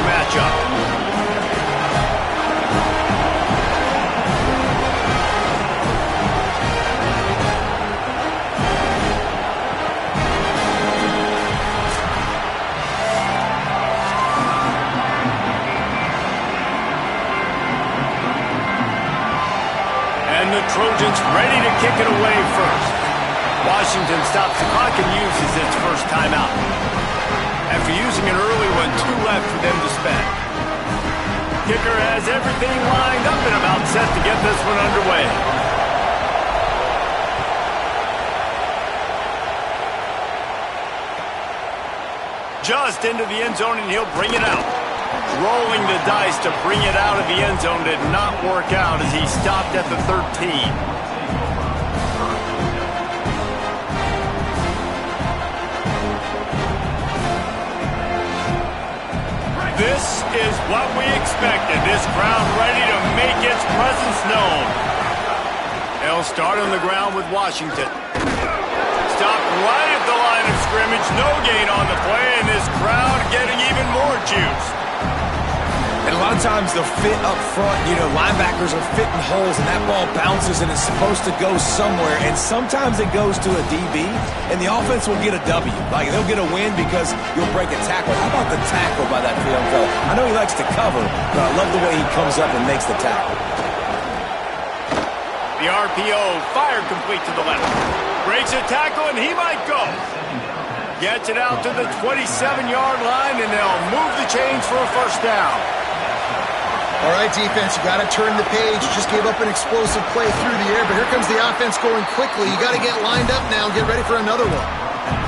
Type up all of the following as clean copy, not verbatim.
matchup. And the Trojans ready to kick it away first. Washington stops the clock and uses its first timeout. After using an early one, 2 left for them to spend. Kicker has everything lined up and about set to get this one underway. Just into the end zone, and he'll bring it out. Rolling the dice to bring it out of the end zone did not work out as he stopped at the 13. This is what we expected. This crowd ready to make its presence known. They'll start on the ground with Washington. Stopped right at the line of scrimmage. No gain on the play, and this crowd getting even more juice. And a lot of times they'll fit up front. You know, linebackers are fitting holes, and that ball bounces, and it's supposed to go somewhere. And sometimes it goes to a DB, and the offense will get a W. Like, they'll get a win because you'll break a tackle. How about the tackle by that young fella? I know he likes to cover, but I love the way he comes up and makes the tackle. The RPO fired complete to the left. Breaks a tackle, and he might go. Gets it out to the 27-yard line, and they'll move the chains for a first down. All right, defense, you got to turn the page. You just gave up an explosive play through the air, but here comes the offense going quickly. You got to get lined up now and get ready for another one.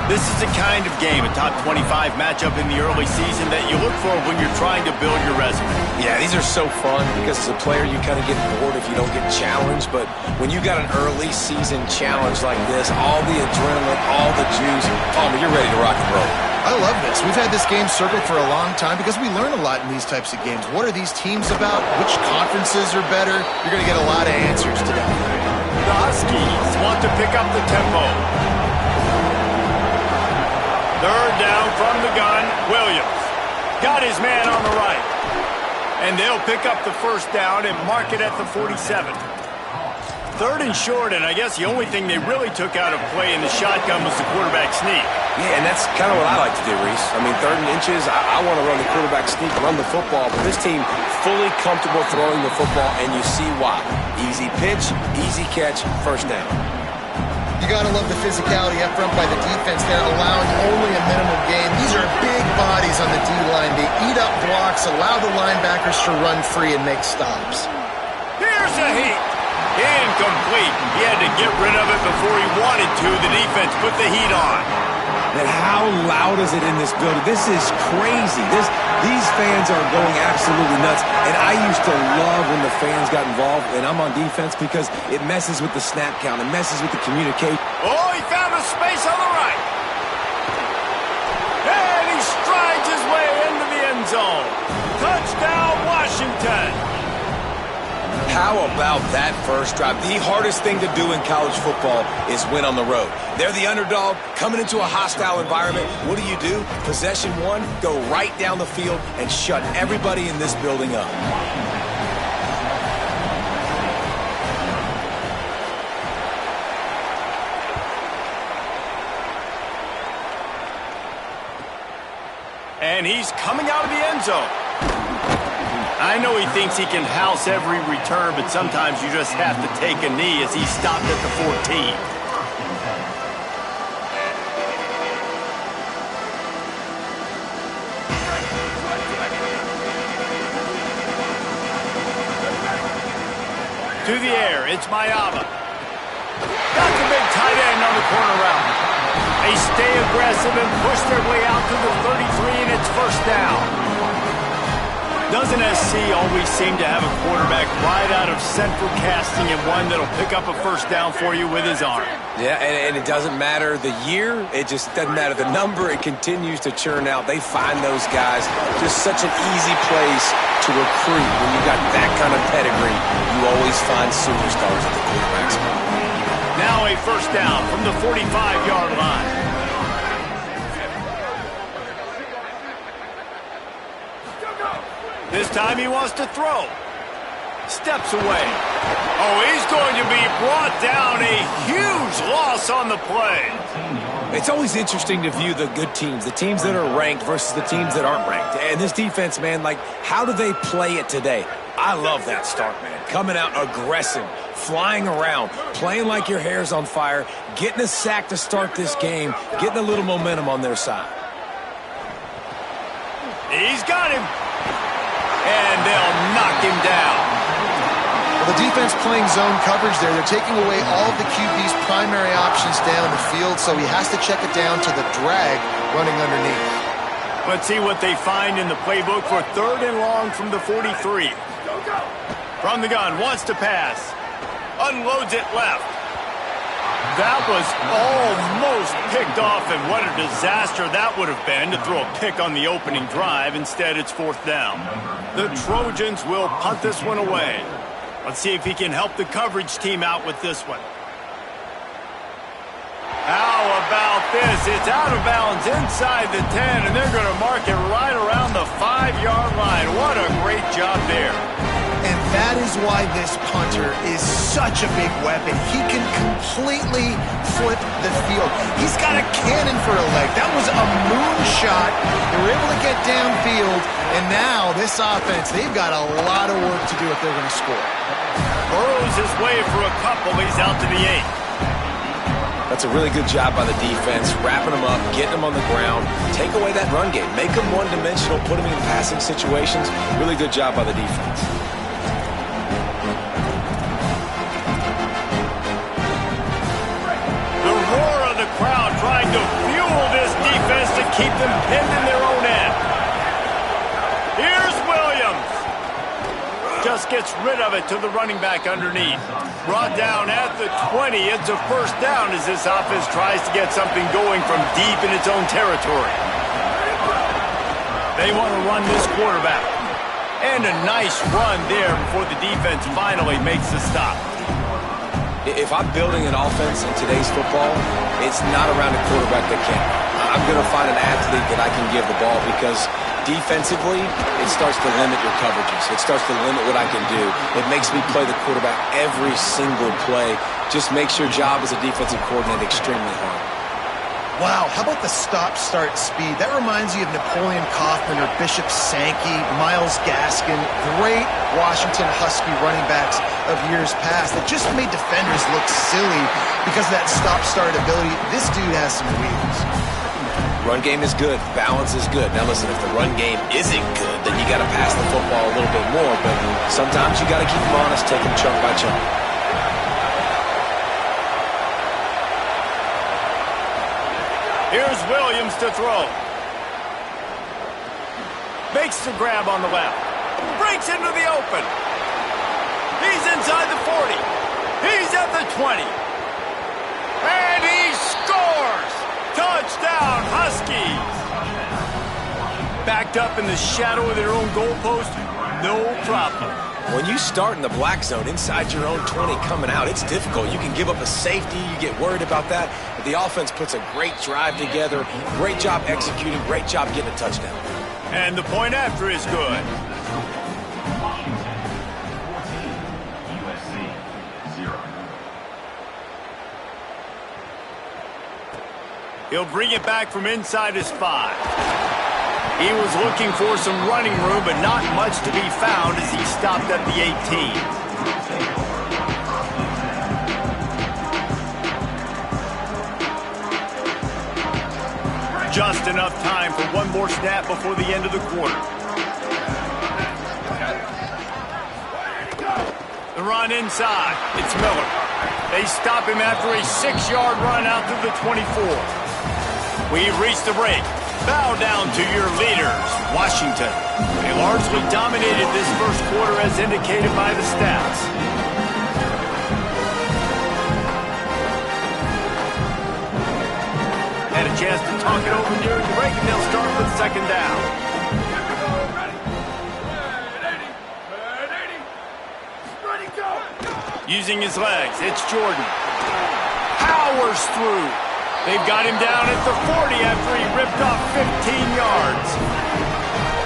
This is the kind of game, a top 25 matchup in the early season that you look for when you're trying to build your resume. Yeah, these are so fun because as a player you kind of get bored if you don't get challenged, but when you got an early season challenge like this, all the adrenaline, all the juice, Palmer, you're ready to rock and roll. I love this. We've had this game circled for a long time because we learn a lot in these types of games. What are these teams about? Which conferences are better? You're going to get a lot of answers today. The Huskies want to pick up the tempo. Third down from the gun, Williams. Got his man on the right. And they'll pick up the first down and mark it at the 47. Third and short, and I guess the only thing they really took out of play in the shotgun was the quarterback sneak. Yeah, and that's kind of what I like to do, Reese. I mean, 3rd and inches, I want to run the quarterback sneak, run the football, but this team fully comfortable throwing the football, and you see why. Easy pitch, easy catch, first down. You got to love the physicality up front by the defense there, allowing only a minimum gain. These are big bodies on the D-line. They eat up blocks, allow the linebackers to run free and make stops. Here's a heat. Incomplete. He had to get rid of it before he wanted to. The defense put the heat on. Man, how loud is it in this building? This is crazy. These fans are going absolutely nuts. And I used to love when the fans got involved, and I'm on defense because it messes with the snap count. It messes with the communication. Oh, he found a space on the right. And he strides his way into the end zone. Touchdown, Washington. How about that first drive? The hardest thing to do in college football is win on the road. They're the underdog, coming into a hostile environment. What do? Possession one, go right down the field and shut everybody in this building up. And he's coming out of the end zone. I know he thinks he can house every return, but sometimes you just have to take a knee as he stopped at the 14. To the air, it's Mayaba. Got the big tight end on the corner route. They stay aggressive and push their way out to the 33, and it's first down. Doesn't SC always seem to have a quarterback right out of central casting and one that'll pick up a first down for you with his arm? Yeah, and it doesn't matter the year. It just doesn't matter the number. It continues to churn out. They find those guys. Just such an easy place to recruit. When you got that kind of pedigree, you always find superstars at the quarterback spot. Now a first down from the 45-yard line. This time he wants to throw. Steps away. Oh, he's going to be brought down. A huge loss on the play. It's always interesting to view the good teams, the teams that are ranked versus the teams that aren't ranked. And this defense, man, like, how do they play it today? I love that start, man. Coming out aggressive, flying around, playing like your hair's on fire, getting a sack to start this game, getting a little momentum on their side. He's got him. And they'll knock him down. Well, the defense playing zone coverage there. They're taking away all of the QB's primary options down the field, so he has to check it down to the drag running underneath. Let's see what they find in the playbook for 3rd and long from the 43. From the gun, wants to pass. Unloads it left. That was almost picked off, and what a disaster that would have been to throw a pick on the opening drive. Instead, it's 4th down. The Trojans will punt this one away. Let's see if he can help the coverage team out with this one. How about this? It's out of bounds inside the 10, and they're going to mark it right around the 5-yard line. What a great job there. And that is why this punter is such a big weapon. He can completely flip the field. He's got a cannon for a leg. That was a moonshot. They were able to get downfield, and now this offense, they've got a lot of work to do if they're going to score. Burrows his way for a couple. He's out to the 8. That's a really good job by the defense, wrapping them up, getting them on the ground, take away that run game, make them one-dimensional, put them in passing situations. Really good job by the defense. The roar of the crowd trying to fuel this defense to keep them pinned in their own end. Here's Williams. Just gets rid of it to the running back underneath. Brought down at the 20. It's a 1st down as this offense tries to get something going from deep in its own territory. They want to run this quarterback. And a nice run there before the defense finally makes the stop. If I'm building an offense in today's football, it's not around a quarterback that can't. I'm going to find an athlete that I can give the ball because defensively, it starts to limit your coverages. It starts to limit what I can do. It makes me play the quarterback every single play. Just makes your job as a defensive coordinator extremely hard. Wow, how about the stop-start speed? That reminds you of Napoleon Kaufman or Bishop Sankey, Myles Gaskin, great Washington Husky running backs of years past that just made defenders look silly because of that stop-start ability. This dude has some wheels. Run game is good. Balance is good. Now listen, if the run game isn't good, then you got to pass the football a little bit more. But sometimes you got to keep them honest, take them chunk by chunk. Here's Williams to throw. Makes the grab on the left. Breaks into the open. He's inside the 40. He's at the 20. And he scores! Touchdown, Huskies! Backed up in the shadow of their own goalpost, no problem. When you start in the black zone inside your own 20 coming out, it's difficult. You can give up a safety. You get worried about that. But the offense puts a great drive together. Great job executing. Great job getting a touchdown. And the point after is good. He'll bring it back from inside his 5. He was looking for some running room, but not much to be found as he stopped at the 18. Just enough time for one more snap before the end of the quarter. The run inside. It's Miller. They stop him after a 6-yard run out to the 24. We've reached the break. Bow down to your leaders, Washington. They largely dominated this first quarter as indicated by the stats. Had a chance to talk it over during the break, and they'll start with 2nd down. Using his legs, it's Jordan. Powers through. They've got him down at the 40 after he ripped off 15 yards.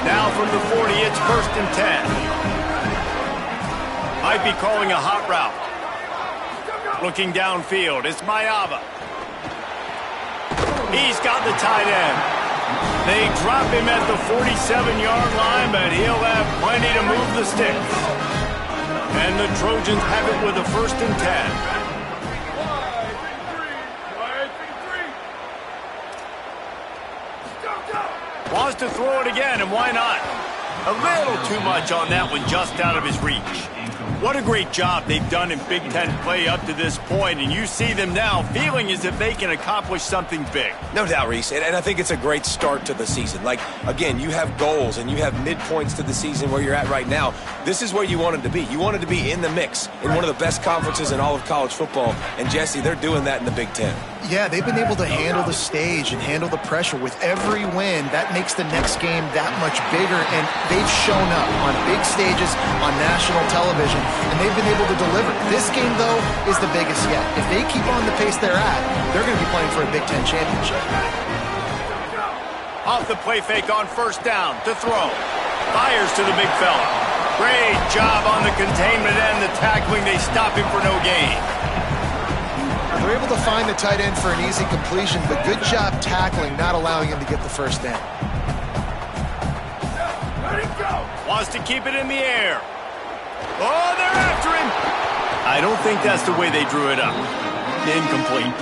Now from the 40, it's 1st and 10. Might be calling a hot route. Looking downfield, it's Mayava. He's got the tight end. They drop him at the 47-yard line, but he'll have plenty to move the sticks. And the Trojans have it with a 1st and 10. Wants to throw it again, and why not? A little too much on that one, just out of his reach. What a great job they've done in Big Ten play up to this point, and you see them now feeling as if they can accomplish something big. No doubt, Reese, and I think it's a great start to the season. Like, again, you have goals and you have midpoints to the season where you're at right now. This is where you wanted to be. You wanted to be in the mix in one of the best conferences in all of college football, and Jesse, they're doing that in the Big Ten. Yeah, they've been able to handle the stage and handle the pressure. With every win, that makes the next game that much bigger, and they've shown up on big stages, on national television, and they've been able to deliver. This game, though, is the biggest yet. If they keep on the pace they're at, they're going to be playing for a Big Ten championship. Off the play fake on 1st down to throw. Fires to the big fella. Great job on the containment and the tackling. They stop him for no gain. They're able to find the tight end for an easy completion, but good job tackling, not allowing him to get the 1st down. Wants to keep it in the air. Oh, they're after him. I don't think that's the way they drew it up. Incomplete.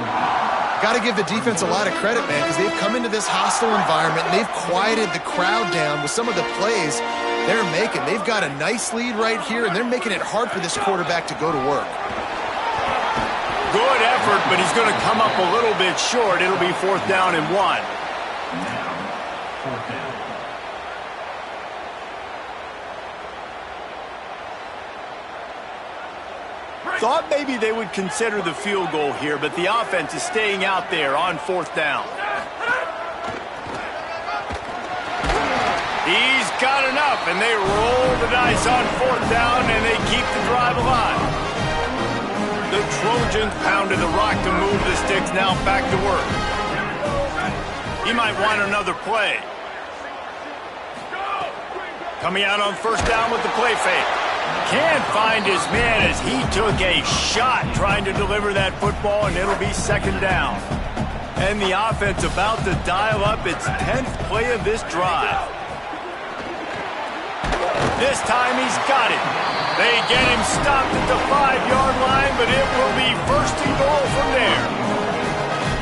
Got to give the defense a lot of credit, man, because they've come into this hostile environment, and they've quieted the crowd down with some of the plays they're making. They've got a nice lead right here, and they're making it hard for this quarterback to go to work. Good effort, but he's going to come up a little bit short. It'll be 4th down and 1. Now, 4th down. Thought maybe they would consider the field goal here, but the offense is staying out there on 4th down. He's got enough, and they roll the dice on 4th down, and they keep the drive alive. The Trojans pounded the rock to move the sticks, now back to work. He might want another play. Coming out on 1st down with the play fake. Can't find his man as he took a shot trying to deliver that football, and it'll be 2nd down. And the offense about to dial up its 10th play of this drive. This time he's got it. They get him stopped at the 5-yard line, but it will be 1st and goal from there.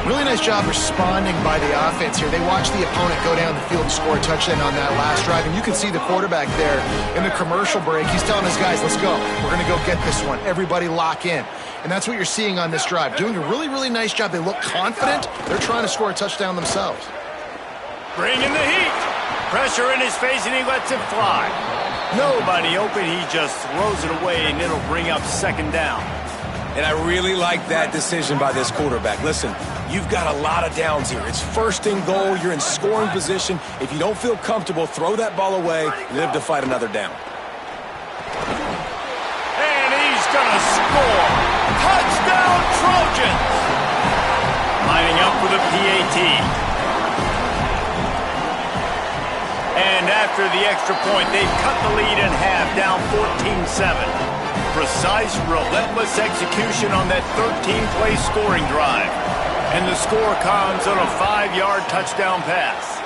Really nice job responding by the offense here. They watched the opponent go down the field and score a touchdown on that last drive, and you can see the quarterback there in the commercial break. He's telling his guys, let's go. We're going to go get this one. Everybody lock in. And that's what you're seeing on this drive. Doing a really, really nice job. They look confident. They're trying to score a touchdown themselves. Bringing the heat. Pressure in his face, and he lets it fly. Nobody open. He just throws it away, and it'll bring up 2nd down. And I really like that decision by this quarterback. Listen, you've got a lot of downs here. It's 1st and goal. You're in scoring position. If you don't feel comfortable, throw that ball away. Live to fight another down. And he's going to score. Touchdown, Trojans. Lining up for the PAT. And after the extra point, they've cut the lead in half, down 14-7. Precise, relentless execution on that 13-play scoring drive. And the score comes on a 5-yard touchdown pass.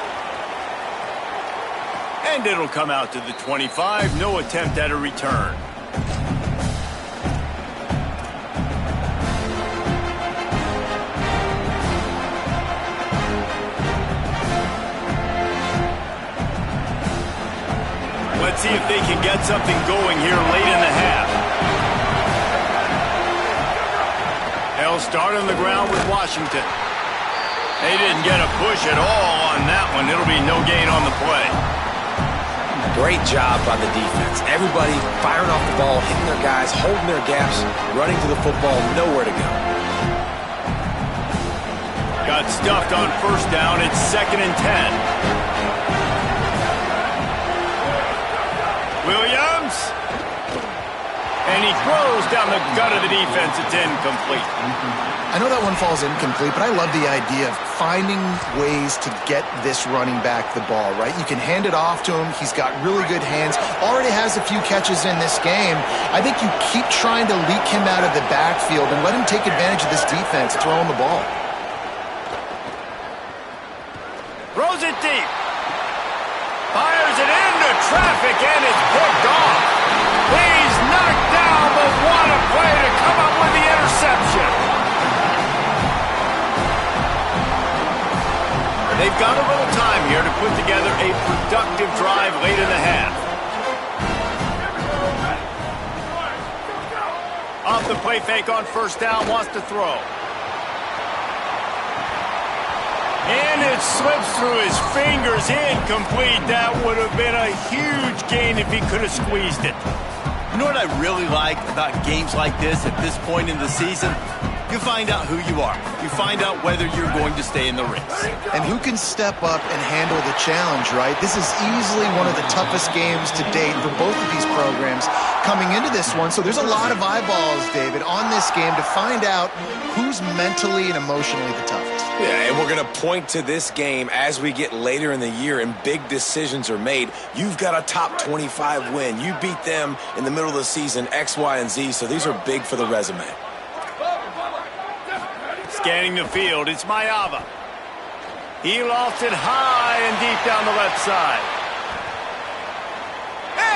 And it'll come out to the 25. No attempt at a return. Let's see if they can get something going here late in the half. They'll start on the ground with Washington. They didn't get a push at all on that one. It'll be no gain on the play. Great job by the defense. Everybody firing off the ball, hitting their guys, holding their gaps, running to the football, nowhere to go. Got stuffed on 1st down. It's 2nd and 10. Williams. And he throws down the gut of the defense. It's incomplete. I know that one falls incomplete, but I love the idea of finding ways to get this running back the ball, right? You can hand it off to him. He's got really good hands. Already has a few catches in this game. I think you keep trying to leak him out of the backfield and let him take advantage of this defense throwing the ball. Throws it deep. Fires it into traffic, and it's picked off. He's knocked down, but what a play to come up with the interception. They've got a little time here to put together a productive drive late in the half. Off the play fake on first down, wants to throw. And it slips through his fingers, incomplete. That would have been a huge gain if he could have squeezed it. You know what I really like about games like this at this point in the season? You find out who you are. You find out whether you're going to stay in the race. And who can step up and handle the challenge, right? This is easily one of the toughest games to date for both of these programs coming into this one. So there's a lot of eyeballs, David, on this game to find out who's mentally and emotionally the toughest. Yeah, and we're going to point to this game as we get later in the year and big decisions are made. You've got a top 25 win. You beat them in the middle of the season, X, Y, and Z, so these are big for the resume. Scanning the field, it's Mayava. He lost it high and deep down the left side.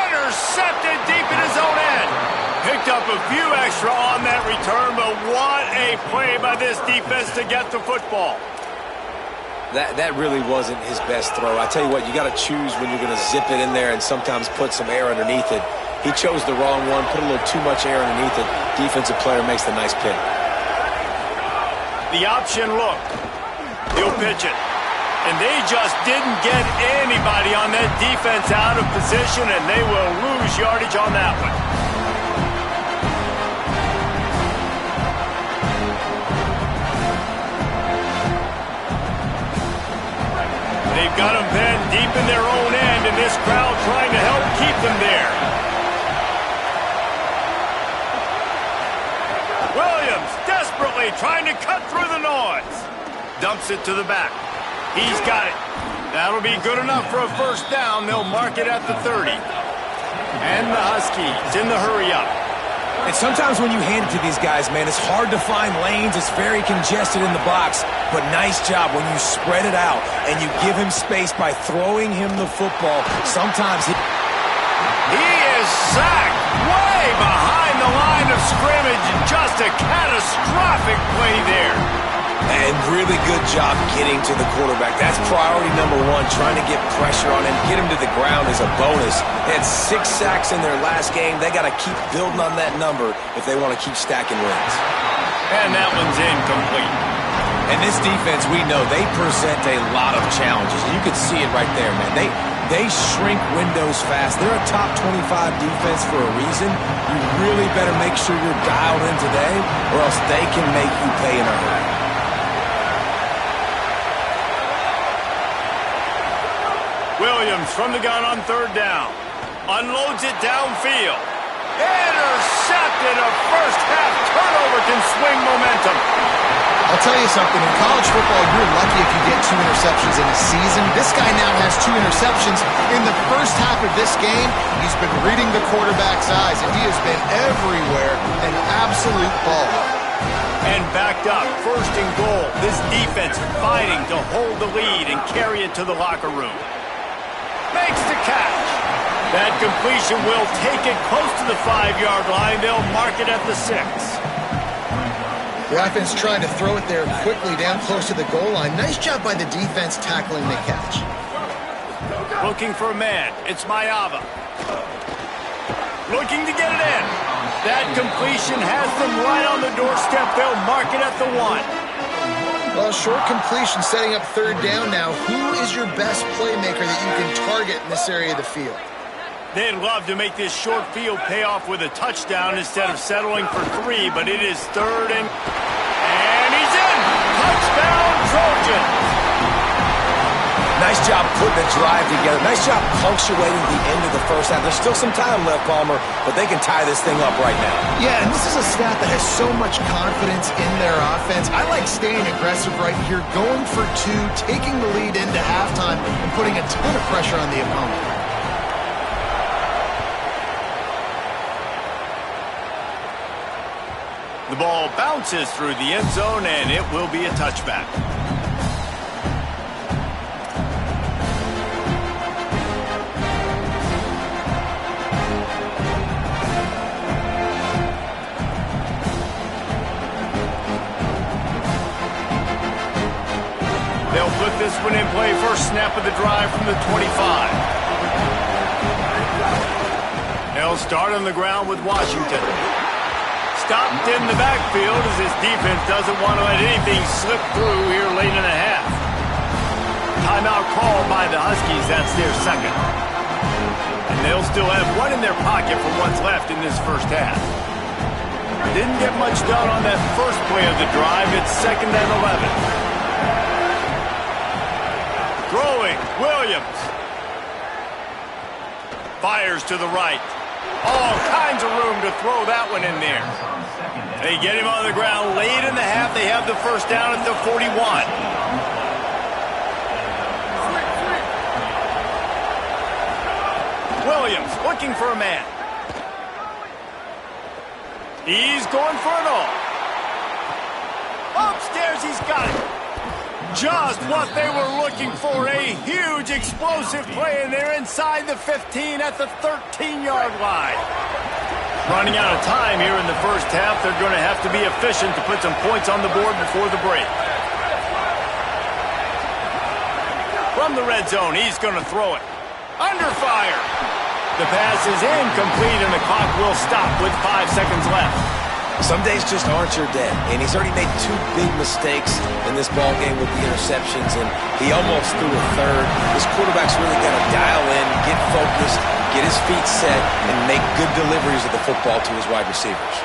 Intercepted deep in his own end. Picked up a few extra on that return, but what a play by this defense to get the football. That really wasn't his best throw. I tell you what, you got to choose when you're going to zip it in there and sometimes put some air underneath it. He chose the wrong one, put a little too much air underneath it. Defensive player makes the nice pick. The option look. He'll pitch it. And they just didn't get anybody on that defense out of position, and they will lose yardage on that one. They've got them pinned deep in their own end, and this crowd trying to help keep them there. Williams desperately trying to cut through the noise. Dumps it to the back. He's got it. That'll be good enough for a first down. They'll mark it at the 30. And the Huskies in the hurry-up. And sometimes when you hand it to these guys, man, it's hard to find lanes. It's very congested in the box. But nice job when you spread it out and you give him space by throwing him the football. Sometimes he is sacked way behind the line of scrimmage. Just a catastrophic play there. And really good job getting to the quarterback. That's priority number one, trying to get pressure on him. Get him to the ground is a bonus. They had 6 sacks in their last game. They got to keep building on that number if they want to keep stacking wins. And that one's incomplete. And this defense, we know, they present a lot of challenges. You can see it right there, man. They shrink windows fast. They're a top 25 defense for a reason. You really better make sure you're dialed in today, or else they can make you pay in a hurry. Williams from the gun on third down. Unloads it downfield. Intercepted. A first-half turnover can swing momentum. I'll tell you something. In college football, you're lucky if you get 2 interceptions in a season. This guy now has 2 interceptions. In the first half of this game, he's been reading the quarterback's eyes, and he has been everywhere, an absolute baller. And backed up, first and goal. This defense fighting to hold the lead and carry it to the locker room. Makes the catch. That completion will take it close to the 5-yard line. They'll mark it at the 6. The offense trying to throw it there quickly down close to the goal line. Nice job by the defense tackling the catch. Looking for a man. It's Mayava. Looking to get it in. That completion has them right on the doorstep. They'll mark it at the 1. Well, short completion setting up third down now. Who is your best playmaker that you can target in this area of the field? They'd love to make this short field pay off with a touchdown instead of settling for 3, but it is third and he's in! Touchdown, Trojans! Nice job putting the drive together. Nice job punctuating the end of the first half. There's still some time left, Palmer, but they can tie this thing up right now. Yeah, and this is a staff that has so much confidence in their offense. I like staying aggressive right here, going for two, taking the lead into halftime, and putting a ton of pressure on the opponent. The ball bounces through the end zone, and it will be a touchback. They'll put this one in play. First snap of the drive from the 25. They'll start on the ground with Washington. Stopped in the backfield as his defense doesn't want to let anything slip through here late in the half. Timeout called by the Huskies. That's their second. And they'll still have one in their pocket for what's left in this first half. Didn't get much done on that first play of the drive. It's 2nd and 11. Throwing, Williams. Fires to the right. All kinds of room to throw that one in there. They get him on the ground late in the half. They have the first down at the 41. Williams looking for a man. He's going for it all. Upstairs, he's got it. Just what they were looking for. A huge explosive play, and they're inside the 15 at the 13-yard line. Running out of time here in the first half. They're going to have to be efficient to put some points on the board before the break. From the red zone, he's going to throw it. Under fire. The pass is incomplete, and the clock will stop with 5 seconds left. Some days just aren't your day, and he's already made 2 big mistakes in this ball game with the interceptions, and he almost threw a third. This quarterback's really got to dial in, get focused, get his feet set, and make good deliveries of the football to his wide receivers.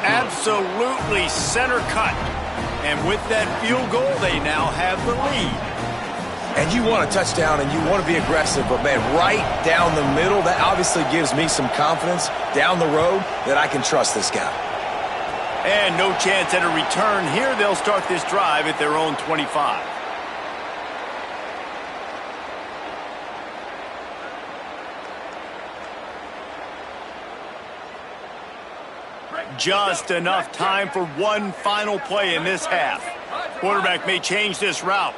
Absolutely center cut. And with that field goal, they now have the lead. And you want a touchdown, and you want to be aggressive, but, man, right down the middle, that obviously gives me some confidence down the road that I can trust this guy. And no chance at a return here. They'll start this drive at their own 25. Just enough time for one final play in this half. Quarterback may change this route.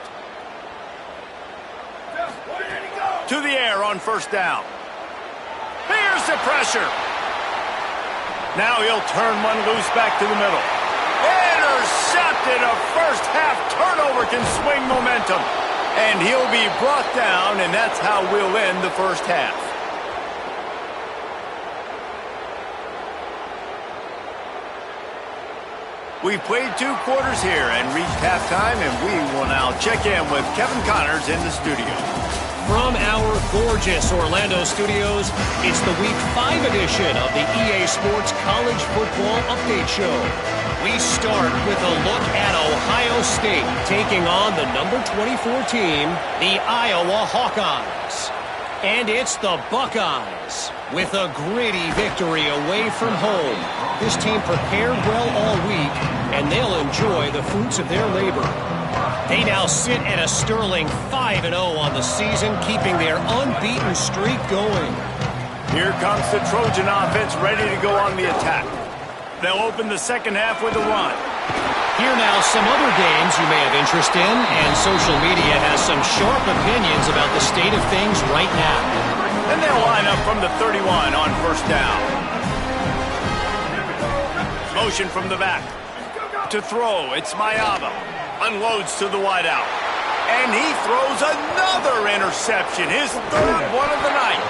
To the air on first down. Here's the pressure. Now he'll turn one loose back to the middle. Intercepted. A first half turnover can swing momentum. And he'll be brought down, and that's how we'll end the first half. We've played 2 quarters here and reached halftime, and we will now check in with Kevin Connors in the studio. From our gorgeous Orlando studios, it's the Week 5 edition of the EA Sports College Football Update Show. We start with a look at Ohio State taking on the number 24 team, the Iowa Hawkeyes. And it's the Buckeyes with a gritty victory away from home. This team prepared well all week, and they'll enjoy the fruits of their labor. They now sit at a sterling 5-0 on the season, keeping their unbeaten streak going. Here comes the Trojan offense ready to go on the attack. They'll open the second half with a run. Here now some other games you may have interest in, and social media has some sharp opinions about the state of things right now. And they'll line up from the 31 on first down. Motion from the back. To throw, it's Mayava. Unloads to the wideout. And he throws another interception, his 3rd one of the night.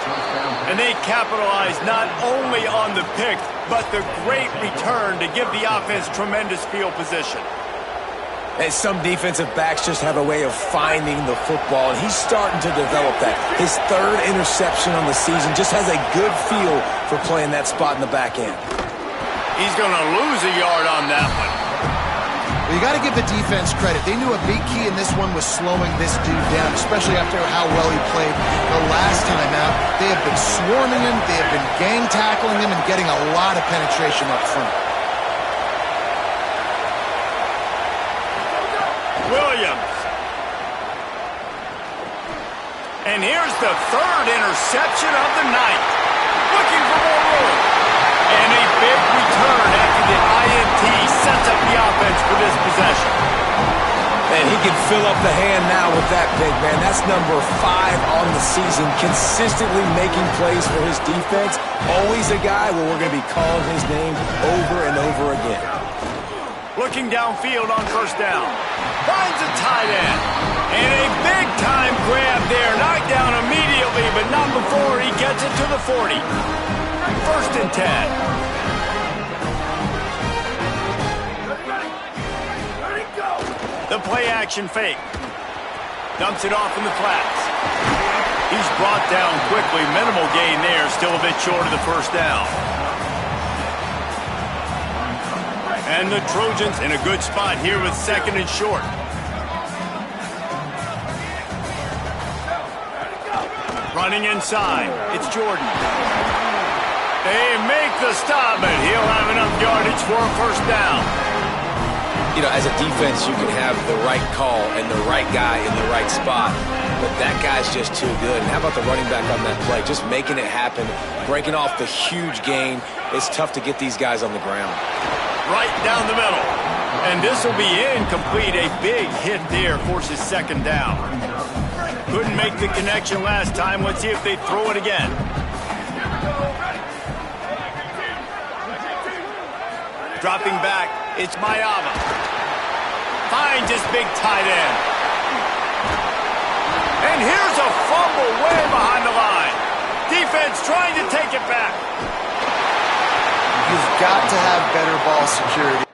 And they capitalize not only on the pick, but the great return to give the offense tremendous field position. And some defensive backs just have a way of finding the football, and he's starting to develop that. His 3rd interception on the season, just has a good feel for playing that spot in the back end. He's going to lose a yard on that one. Well, you got to give the defense credit. They knew a big key in this one was slowing this dude down, especially after how well he played the last time out. They have been swarming him, they have been gang tackling him, and getting a lot of penetration up front. Williams. And here's the third interception of the night. Looking for more room. And a big return after the INT sets up the offense for this possession. And he can fill up the hand now with that big man. That's number 5 on the season, consistently making plays for his defense. Always a guy where we're going to be calling his name over and over again. Looking downfield on first down. Finds a tight end. And a big-time grab there. Knocked down immediately, but not before he gets it to the 40. First and 10. The play-action fake. Dumps it off in the flats. He's brought down quickly. Minimal gain there. Still a bit short of the first down. And the Trojans in a good spot here with second and short. Running inside. It's Jordan. They make the stop, and he'll have enough yardage for a first down. You know, as a defense, you can have the right call and the right guy in the right spot, but that guy's just too good. And how about the running back on that play? Just making it happen, breaking off the huge gain. It's tough to get these guys on the ground. Right down the middle. And this will be incomplete. A big hit there forces second down. Couldn't make the connection last time. Let's see if they throw it again. Dropping back, it's Mayama. Finds his big tight end. And here's a fumble way behind the line. Defense trying to take it back. You've got to have better ball security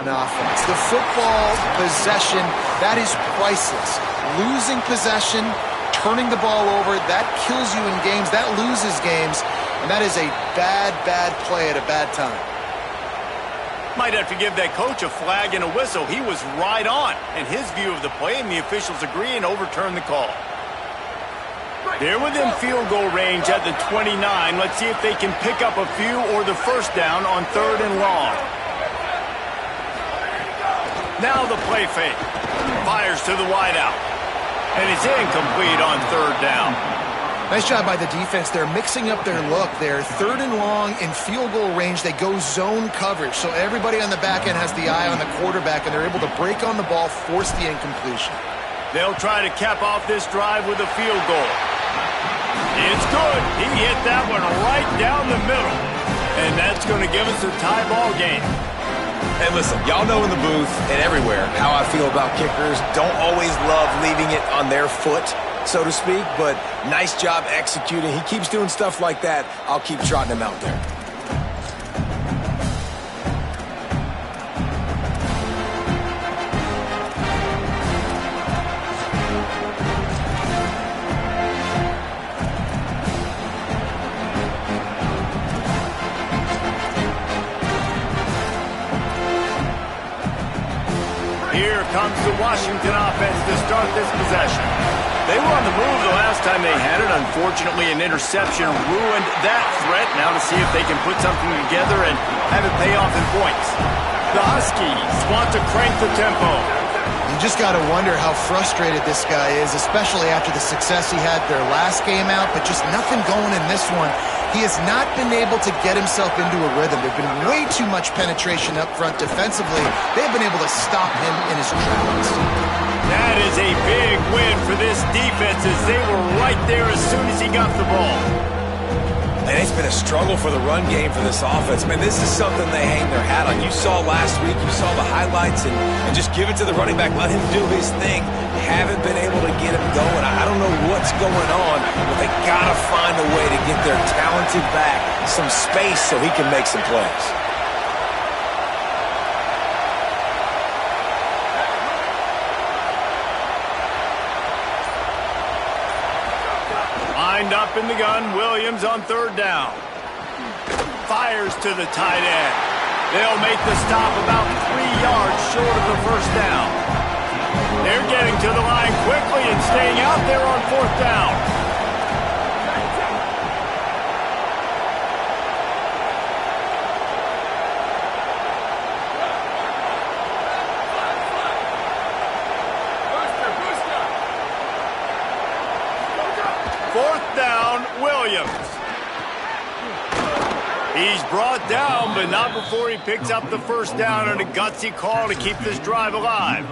on offense. The football possession, that is priceless. Losing possession, turning the ball over, that kills you in games, that loses games, and that is a bad, bad play at a bad time. Might have to give that coach a flag and a whistle. He was right on in his view of the play, and the officials agree and overturn the call. They're within field goal range at the 29. Let's see if they can pick up a few or the first down on third and long. Now the play fake. Fires to the wideout. And it's incomplete on third down. Nice job by the defense. They're mixing up their look. They're third and long in field goal range. They go zone coverage. So everybody on the back end has the eye on the quarterback, and they're able to break on the ball, force the incompletion. They'll try to cap off this drive with a field goal. It's good. He hit that one right down the middle. And that's going to give us a tie ball game. And listen, y'all know in the booth and everywhere how I feel about kickers. Don't always love leaving it on their foot, so to speak, but nice job executing. He keeps doing stuff like that. I'll keep trotting him out there. Here comes the Washington offense to start this possession. They were on the move the last time they had it. Unfortunately, an interception ruined that threat. Now to see if they can put something together and have it pay off in points. The Huskies want to crank the tempo. You just got to wonder how frustrated this guy is, especially after the success he had their last game out, but just nothing going in this one. He has not been able to get himself into a rhythm. There's been way too much penetration up front defensively. They've been able to stop him in his tracks. That is a big win for this defense as they were right there as soon as he got the ball. And it's been a struggle for the run game for this offense. Man, this is something they hang their hat on. You saw last week, you saw the highlights, and just give it to the running back. Let him do his thing. Haven't been able to get him going. I don't know what's going on, but they got to find a way to get their talented back some space so he can make some plays. Lined up in the gun, Williams on third down. Fires to the tight end. They'll make the stop about 3 yards short of the first down. They're getting to the line quickly and staying out there on 4th down. Williams. He's brought down, but not before he picks up the first down and a gutsy call to keep this drive alive.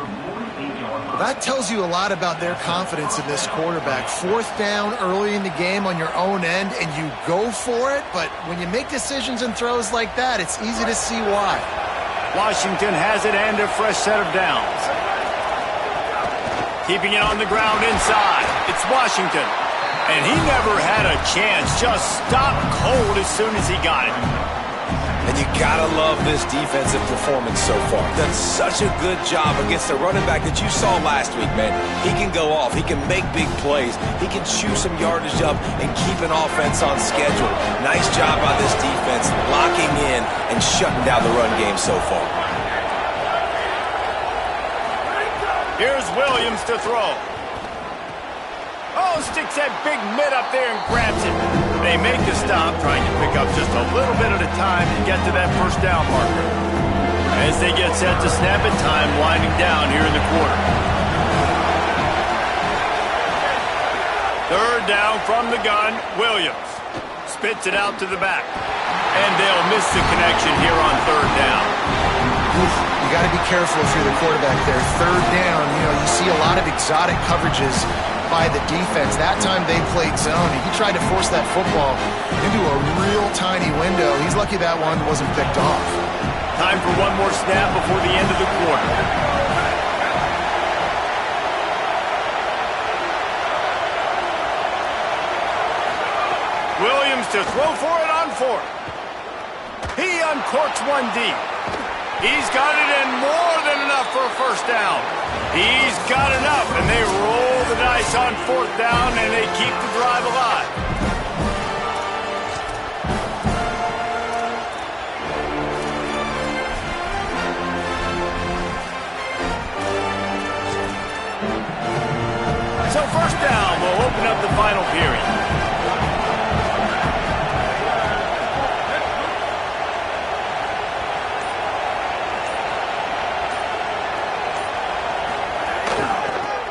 That tells you a lot about their confidence in this quarterback. 4th down early in the game on your own end, and you go for it, but when you make decisions and throws like that, it's easy to see why. Washington has it and a fresh set of downs. Keeping it on the ground inside. It's Washington. And he never had a chance, just stopped cold as soon as he got it. And you gotta love this defensive performance so far. Done such a good job against the running back that you saw last week, man. He can go off, he can make big plays, he can chew some yardage up and keep an offense on schedule. Nice job by this defense, locking in and shutting down the run game so far. Here's Williams to throw. Oh, sticks that big mitt up there and grabs it. They make the stop, trying to pick up just a little bit at a time to get to that first down marker. As they get set to snap it, time winding down here in the quarter. 3rd down from the gun, Williams. Spits it out to the back. And they'll miss the connection here on 3rd down. You got to be careful if you're the quarterback there. 3rd down, you see a lot of exotic coverages by the defense. That time they played zone, and he tried to force that football into a real tiny window. He's lucky that one wasn't picked off. Time for one more snap before the end of the quarter. Williams to throw for it on 4th. He uncorks one deep. He's got it in more than enough for a first down. He's got enough, and they roll the dice on 4th down, and they keep the drive alive. So 1st down will open up the final period.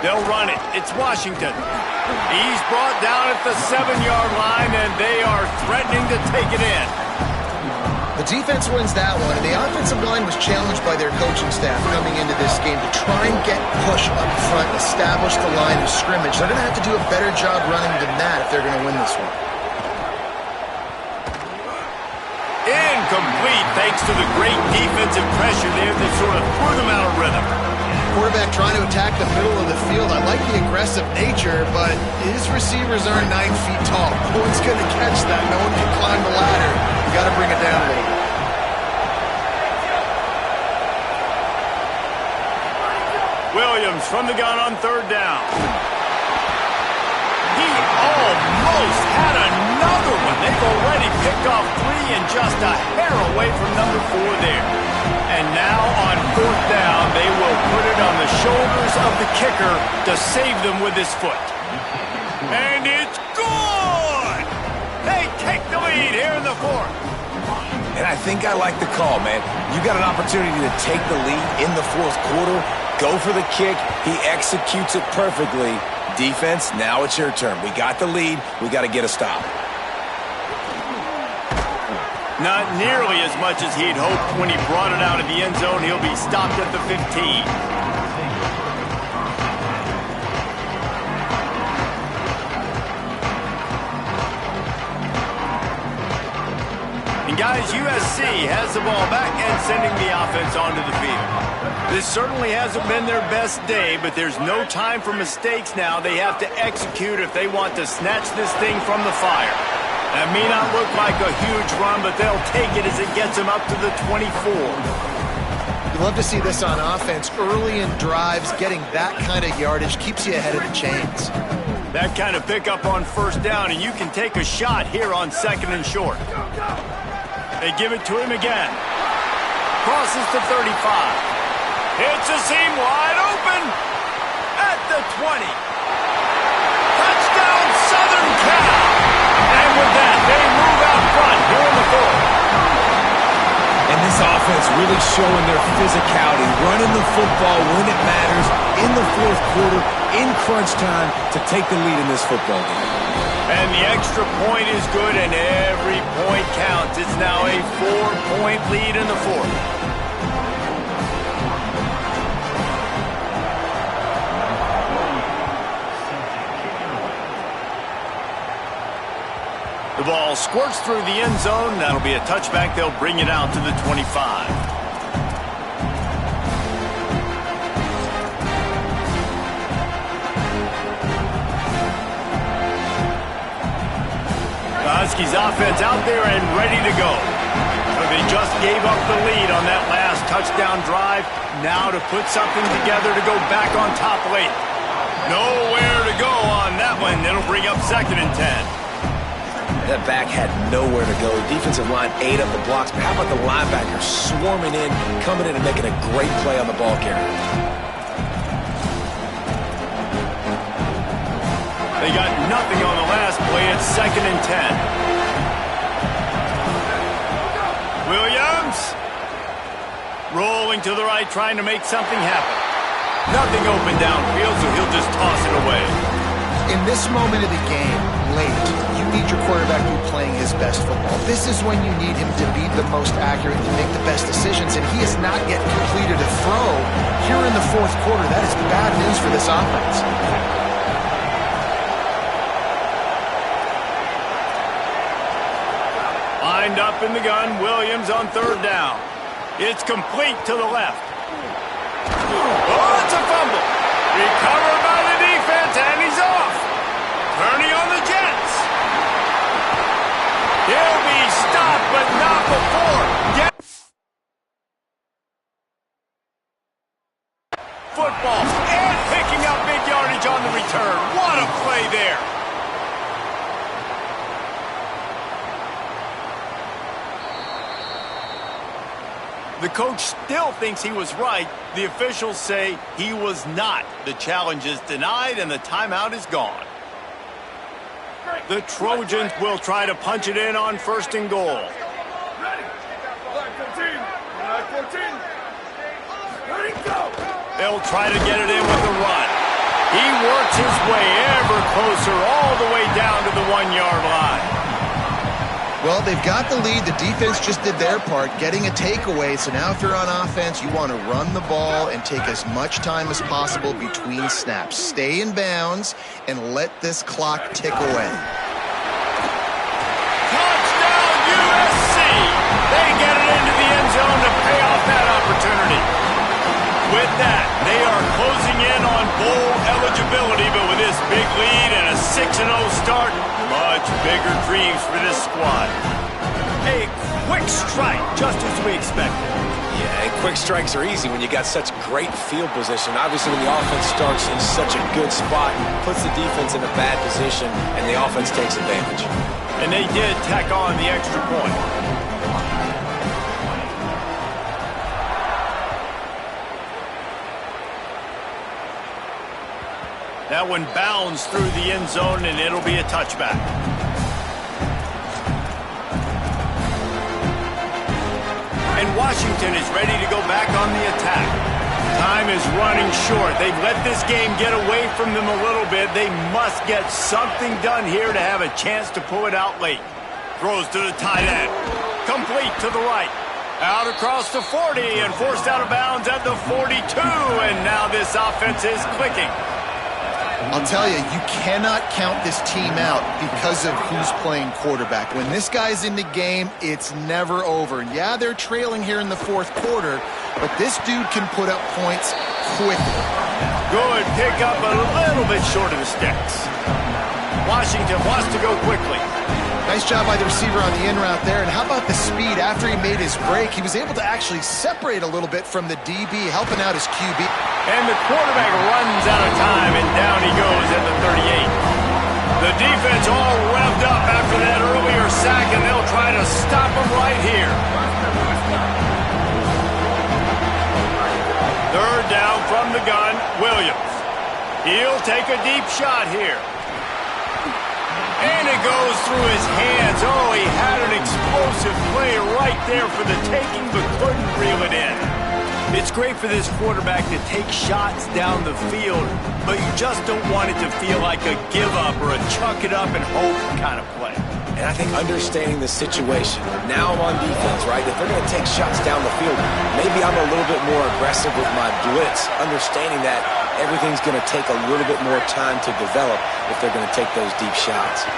They'll run it. It's Washington. He's brought down at the 7-yard line, and they are threatening to take it in. The defense wins that one, and the offensive line was challenged by their coaching staff coming into this game to try and get push up front, establish the line of scrimmage. They're going to have to do a better job running than that if they're going to win this one. Incomplete, thanks to the great defensive pressure there that sort of threw them out of rhythm. Quarterback trying to attack the middle of the field. I like the aggressive nature, but his receivers aren't 9 feet tall. No one's going to catch that. No one can climb the ladder. You got to bring it down a little. Williams from the gun on 3rd down. He almost had another one. They've already picked off 3 and just a hair away from number 4 there. And now on 4th down, they will put it on the shoulders of the kicker to save them with his foot. And it's good! They take the lead here in the 4th. And I think I like the call, man. You got an opportunity to take the lead in the 4th quarter. Go for the kick. He executes it perfectly. Defense, now it's your turn. We got the lead. We got to get a stop. Not nearly as much as he'd hoped when he brought it out of the end zone. He'll be stopped at the 15. And guys, USC has the ball back and sending the offense onto the field. This certainly hasn't been their best day, but there's no time for mistakes now. They have to execute if they want to snatch this thing from the fire. That may not look like a huge run, but they'll take it as it gets them up to the 24. You love to see this on offense. Early in drives, getting that kind of yardage keeps you ahead of the chains. That kind of pickup on 1st down, and you can take a shot here on 2nd and short. They give it to him again. crosses to 35. Hits a seam wide open at the 20. Touchdown, Southern Cal. And with that, they move out front here in the fourth. And this offense really showing their physicality, running the football when it matters, in the fourth quarter, in crunch time, to take the lead in this football game. And the extra point is good, and every point counts. It's now a 4-point lead in the fourth. The ball squirts through the end zone. That'll be a touchback. They'll bring it out to the 25. The Huskies offense out there and ready to go. So they just gave up the lead on that last touchdown drive. Now to put something together to go back on top late. Nowhere to go on that one. It'll bring up 2nd and 10. That back had nowhere to go. Defensive line ate up the blocks. But how about the linebackers swarming in, coming in and making a great play on the ball carrier? They got nothing on the last play. It's 2nd and 10. Williams. Rolling to the right, trying to make something happen. Nothing open downfield, so he'll just toss it away. In this moment of the game, late, you need your quarterback to be playing his best football. This is when you need him to be the most accurate, to make the best decisions, and he has not yet completed a throw here in the fourth quarter. That is bad news for this offense. Lined up in the gun, Williams on 3rd down. It's complete to the left. Oh, it's a fumble. Recovered by the defense, and he's off. Turning on the Jets. He'll be stopped, but not before. Football, and picking up big yardage on the return. What a play there. The coach still thinks he was right. The officials say he was not. The challenge is denied, and the timeout is gone. The Trojans will try to punch it in on 1st and goal. They'll try to get it in with a run. He works his way ever closer all the way down to the 1-yard line. Well, they've got the lead. The defense just did their part, getting a takeaway. So now if you're on offense, you want to run the ball and take as much time as possible between snaps. Stay in bounds and let this clock tick away. Touchdown, USC! They get it into the end zone to pay off that opportunity. With that, they are closing in on bowl eligibility, but with this big lead and a 6-0 start, much bigger dreams for this squad. A quick strike, just as we expected. Yeah, and quick strikes are easy when you got such great field position. Obviously, when the offense starts in such a good spot, puts the defense in a bad position, and the offense takes advantage. And they did tack on the extra point. That one bounds through the end zone, and it'll be a touchback. And Washington is ready to go back on the attack. Time is running short. They've let this game get away from them a little bit. They must get something done here to have a chance to pull it out late. Throws to the tight end. Complete to the right. Out across the 40 and forced out of bounds at the 42. And now this offense is clicking. I'll tell you, you cannot count this team out because of who's playing quarterback. When this guy's in the game, it's never over. And yeah, they're trailing here in the fourth quarter, but this dude can put up points quickly. Good pickup, a little bit short of the sticks. Washington wants to go quickly. Nice job by the receiver on the in route there. And how about the speed? After he made his break, he was able to actually separate a little bit from the DB, helping out his QB. And the quarterback runs out of time, and down he goes at the 38. The defense all revved up after that earlier sack, and they'll try to stop him right here. the gun, Williams. He'll take a deep shot here. And it goes through his hands. Oh, he had an explosive play right there for the taking, but couldn't reel it in. It's great for this quarterback to take shots down the field, but you just don't want it to feel like a give-up or a chuck it up and hope kind of play. And I think understanding the situation, now I'm on defense, right? If they're going to take shots down the field, maybe I'm a little bit more aggressive with my blitz, understanding that everything's going to take a little bit more time to develop if they're going to take those deep shots.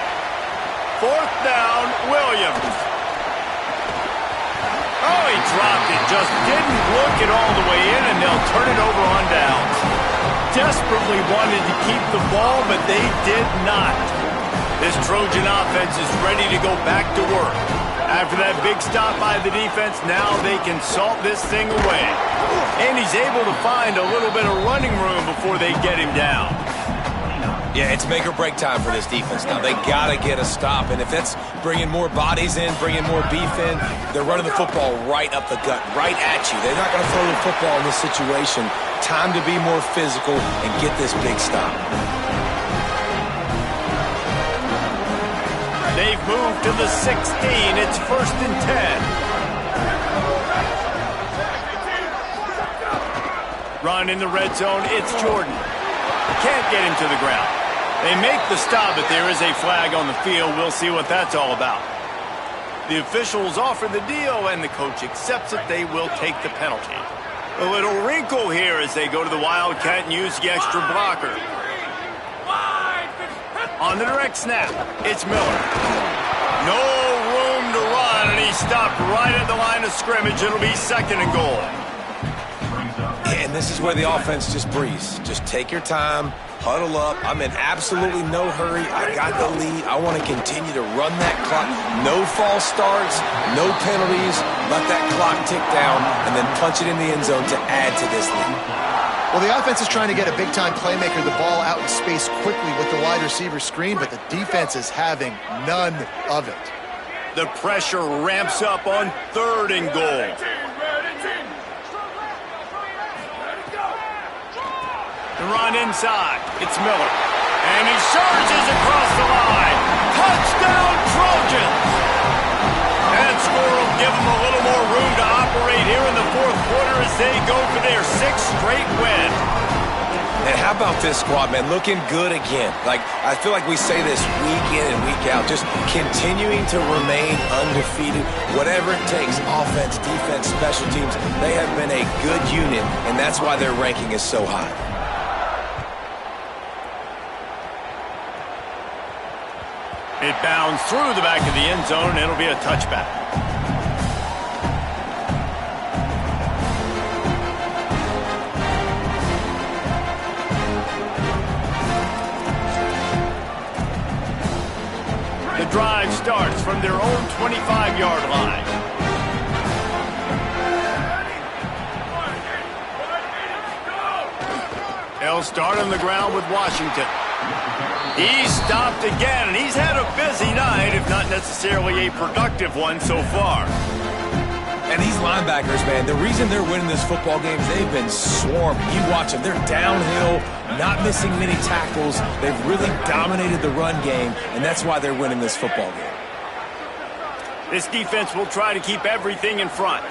4th down, Williams. Oh, he dropped it. Just didn't look it all the way in, and they'll turn it over on downs. Desperately wanted to keep the ball, but they did not. This Trojan offense is ready to go back to work. After that big stop by the defense, now they can salt this thing away. And he's able to find a little bit of running room before they get him down. Yeah, it's make or break time for this defense. Now, they got to get a stop, and if that's bringing more bodies in, bringing more beef in, they're running the football right up the gut, right at you. They're not going to throw the football in this situation. Time to be more physical and get this big stop. They've moved to the 16. It's 1st and 10. Run in the red zone. It's Jordan. Can't get him to the ground. They make the stop, but there is a flag on the field. We'll see what that's all about. The officials offer the deal, and the coach accepts it. They will take the penalty. A little wrinkle here as they go to the Wildcat and use the extra blocker. On the direct snap, it's Miller. No room to run, and he stopped right at the line of scrimmage. It'll be 2nd and goal. And this is where the offense just breathes. Just take your time, huddle up. I'm in absolutely no hurry. I got the lead. I want to continue to run that clock. No false starts, no penalties. Let that clock tick down and then punch it in the end zone to add to this lead. Well, the offense is trying to get a big-time playmaker the ball out in space quickly with the wide receiver screen, but the defense is having none of it. The pressure ramps up on 3rd and goal. The run inside. It's Miller. And he surges across the line. Touchdown, Trojans! That score will give them a little more room to operate here in the 4th quarter as they go for their 6th straight win. And how about this squad, man? Looking good again. Like, I feel like we say this week in and week out, just continuing to remain undefeated. Whatever it takes, offense, defense, special teams, they have been a good unit, and that's why their ranking is so high. It bounds through the back of the end zone, and it'll be a touchback. The drive starts from their own 25-yard line. They'll start on the ground with Washington. He's stopped again, and he's had a busy night, if not necessarily a productive one so far. And these linebackers, man, the reason they're winning this football game is they've been swarming. You watch them. They're downhill, not missing many tackles. They've really dominated the run game, and that's why they're winning this football game. This defense will try to keep everything in front.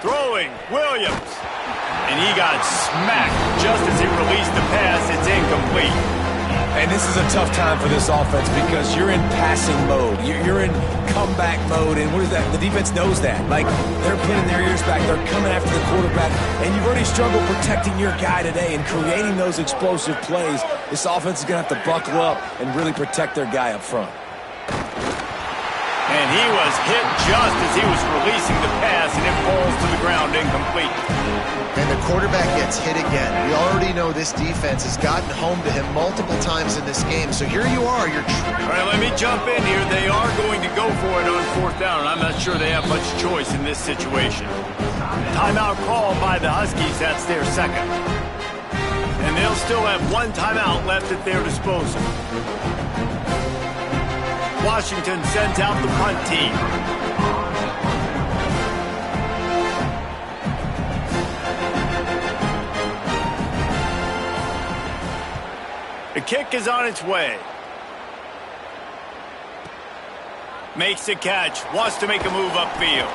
Throwing, Williams. And he got smacked just as he released the pass. It's incomplete. And this is a tough time for this offense because you're in passing mode. You're in comeback mode, and what is that? The defense knows that. Like, they're pinning their ears back. They're coming after the quarterback, and you've already struggled protecting your guy today and creating those explosive plays. This offense is going to have to buckle up and really protect their guy up front. And he was hit just as he was releasing the pass, and it falls to the ground incomplete. And the quarterback gets hit again. We already know this defense has gotten home to him multiple times in this game. So here you are. All right, let me jump in here. They are going to go for it on 4th down, and I'm not sure they have much choice in this situation. Timeout call by the Huskies. That's their 2nd. And they'll still have 1 timeout left at their disposal. Washington sends out the punt team. The kick is on its way. Makes the catch. Wants to make a move upfield.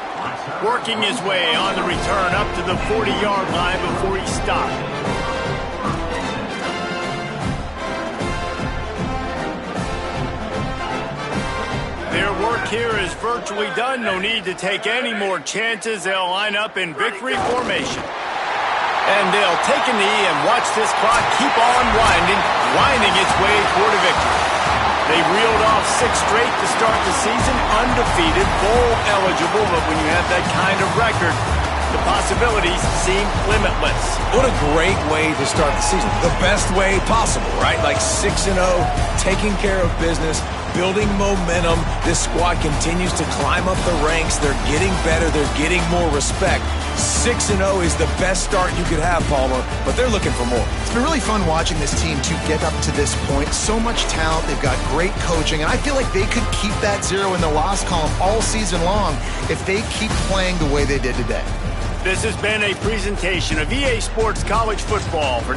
Working his way on the return up to the 40-yard line before he stopped. Their work here is virtually done. No need to take any more chances. They'll line up in victory formation. And they'll take a knee and watch this clock keep on winding its way toward a victory. They reeled off 6 straight to start the season, undefeated, bowl eligible, but when you have that kind of record, the possibilities seem limitless. What a great way to start the season. The best way possible, right? Like 6-0, taking care of business, building momentum. This squad continues to climb up the ranks. They're getting better. They're getting more respect. 6-0 is the best start you could have, Palmer, but they're looking for more. It's been really fun watching this team to get up to this point. So much talent. They've got great coaching, and I feel like they could keep that 0 in the loss column all season long if they keep playing the way they did today. This has been a presentation of EA Sports College Football for